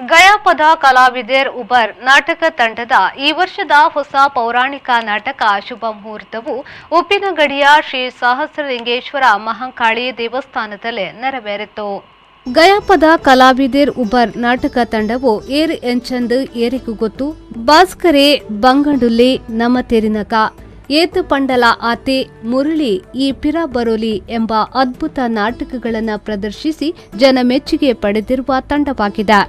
ಗಯಾಪದ ಕಲಾವಿದೆರ್ ಉಬರ್ ನಾಟಕ ತಂಡದ ಈ ವರ್ಷದ ಹೊಸ ಪೌರಾಣಿಕ ನಾಟಕ ಶುಭ ಮುಹೂರ್ತವು ಉಪ್ಪಿನಗಡಿಯ ಶ್ರೀ ಸಹಸ್ರಲಿಂಗೇಶ್ವರ ಮಹಾಂಕಾಳಿ ದೇವಸ್ಥಾನದಲ್ಲಿ ನೆರವೇರಿತು. ಗಯಾಪದ ಕಲಾವಿದೆರ್ ಉಬರ್ ನಾಟಕ ತಂಡವು ಏರ್ ಎಂಚಂದ್ ಏರಿಗೂ ಗೊತ್ತು, ಭಾಸ್ಕರೆ ಬಂಗಂಡುಲ್ಲೆ ನಮ್ಮ ತೆರಿನಕ, ಏತು ಪಂಡಲ ಆತೆ, ಮುರಳಿ ಈ ಪಿರ ಬರೋಲಿ ಎಂಬ ಅದ್ಭುತ ನಾಟಕಗಳನ್ನು ಪ್ರದರ್ಶಿಸಿ ಜನಮೆಚ್ಚುಗೆ ಪಡೆದಿರುವ ತಂಡವಾಗಿದೆ.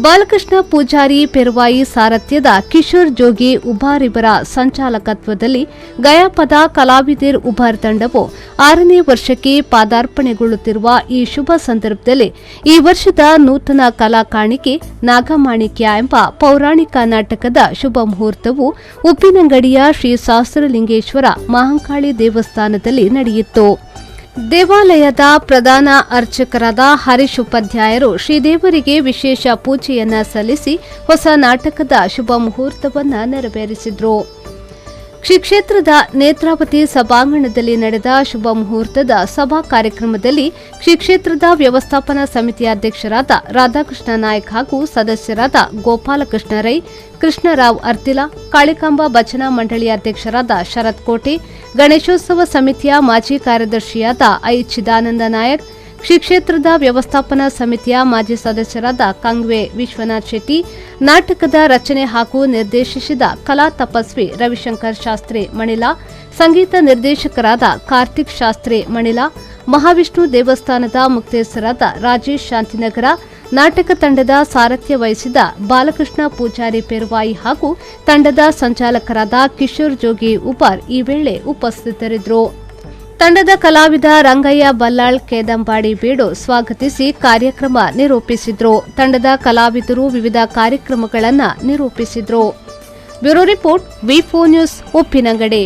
ಬಾಲಕೃಷ್ಣ ಪೂಜಾರಿ ಪೆರ್ವಾಯಿ ಸಾರಥ್ಯದ ಕಿಶೋರ್ ಜೋಗಿ ಉಭಾರಿವರ ಸಂಚಾಲಕತ್ವದಲ್ಲಿ ಗಯಾಪದ ಕಲಾವಿದೆರ್ ಉಭಾರ್ ತಂಡವು 6ನೇ ವರ್ಷಕ್ಕೆ ಪಾದಾರ್ಪಣೆಗೊಳ್ಳುತ್ತಿರುವ ಈ ಶುಭ ಸಂದರ್ಭದಲ್ಲಿ ಈ ವರ್ಷದ ನೂತನ ಕಲಾ ಕಾಣಿಕೆ ನಾಗಮಾಣಿಕ್ಯ ಎಂಬ ಪೌರಾಣಿಕ ನಾಟಕದ ಶುಭ ಮುಹೂರ್ತವು ಉಪ್ಪಿನಂಗಡಿಯ ಶ್ರೀ ಸಹಸ್ರಲಿಂಗೇಶ್ವರ ಮಹಾಂಕಾಳಿ ದೇವಸ್ಥಾನದಲ್ಲಿ ನಡೆಯಿತು. ದೇವಾಲಯದ ಪ್ರಧಾನ ಅರ್ಚಕರಾದ ಹರೀಶ್ ಉಪಾಧ್ಯಾಯರು ಶ್ರೀದೇವರಿಗೆ ವಿಶೇಷ ಪೂಜೆಯನ್ನ ಸಲ್ಲಿಸಿ ಹೊಸ ನಾಟಕದ ಶುಭ ಮುಹೂರ್ತವನ್ನು ನೆರವೇರಿಸಿದರು. ಶ್ರೀ ಕ್ಷೇತ್ರದ ನೇತ್ರಾವತಿ ಸಭಾಂಗಣದಲ್ಲಿ ನಡೆದ ಶುಭ ಮುಹೂರ್ತದ ಸಭಾ ಕಾರ್ಯಕ್ರಮದಲ್ಲಿ ಶ್ರೀ ಕ್ಷೇತ್ರದ ವ್ಯವಸ್ಥಾಪನಾ ಸಮಿತಿಯ ಅಧ್ಯಕ್ಷರಾದ ರಾಧಾಕೃಷ್ಣ ನಾಯ್ಕ್ ಹಾಗೂ ಸದಸ್ಯರಾದ ಗೋಪಾಲಕೃಷ್ಣ ರೈ, ಕೃಷ್ಣರಾವ್ ಅರ್ತಿಲ, ಕಾಳಿಕಾಂಬ ಭಜನಾ ಮಂಡಳಿಯ ಅಧ್ಯಕ್ಷರಾದ ಶರತ್ ಕೋಟೆ, ಗಣೇಶೋತ್ಸವ ಸಮಿತಿಯ ಮಾಜಿ ಕಾರ್ಯದರ್ಶಿಯಾದ ಐ ಚಿದಾನಂದ ನಾಯಕ್, ಶ್ರೀ ಕ್ಷೇತ್ರದ ವ್ಯವಸ್ಥಾಪನಾ ಸಮಿತಿಯ ಮಾಜಿ ಸದಸ್ಯರಾದ ಕಂಗ್ವೆ ವಿಶ್ವನಾಥ್ ಶೆಟ್ಟಿ, ನಾಟಕದ ರಚನೆ ಹಾಗೂ ನಿರ್ದೇಶಿಸಿದ ಕಲಾ ತಪಸ್ವಿ ರವಿಶಂಕರ್ ಶಾಸ್ತ್ರಿ ಮಣಿಲಾ, ಸಂಗೀತ ನಿರ್ದೇಶಕರಾದ ಕಾರ್ತಿಕ್ ಶಾಸ್ತ್ರಿ ಮಣಿಲಾ, ಮಹಾವಿಷ್ಣು ದೇವಸ್ಥಾನದ ಮುಕ್ತೇಸರಾದ ರಾಜೇಶ್ ಶಾಂತಿನಗರ, ನಾಟಕ ತಂಡದ ಸಾರಥ್ಯ ವಹಿಸಿದ ಬಾಲಕೃಷ್ಣ ಪೂಜಾರಿ ಪೆರ್ವಾಯಿ ಹಾಗೂ ತಂಡದ ಸಂಚಾಲಕರಾದ ಕಿಶೋರ್ ಜೋಗಿ ಉಪಾರ್ ಈ ವೇಳೆ ಉಪಸ್ಥಿತರಿದ್ದರು. ತಂಡದ ಕಲಾವಿದ ರಂಗಯ್ಯ ಬಲ್ಲಾಳ್ ಕೇದಂಬಾಡಿ ಬೀಡು ಸ್ವಾಗತಿಸಿ ಕಾರ್ಯಕ್ರಮ ನಿರೂಪಿಸಿದ್ರು. ತಂಡದ ಕಲಾವಿದರು ವಿವಿಧ ಕಾರ್ಯಕ್ರಮಗಳನ್ನು ನಿರೂಪಿಸಿದ್ರು. ಬ್ಯೂರೋ ರಿಪೋರ್ಟ್ ವಿ4 ನ್ಯೂಸ್ ಉಪ್ಪಿನಂಗಡಿ.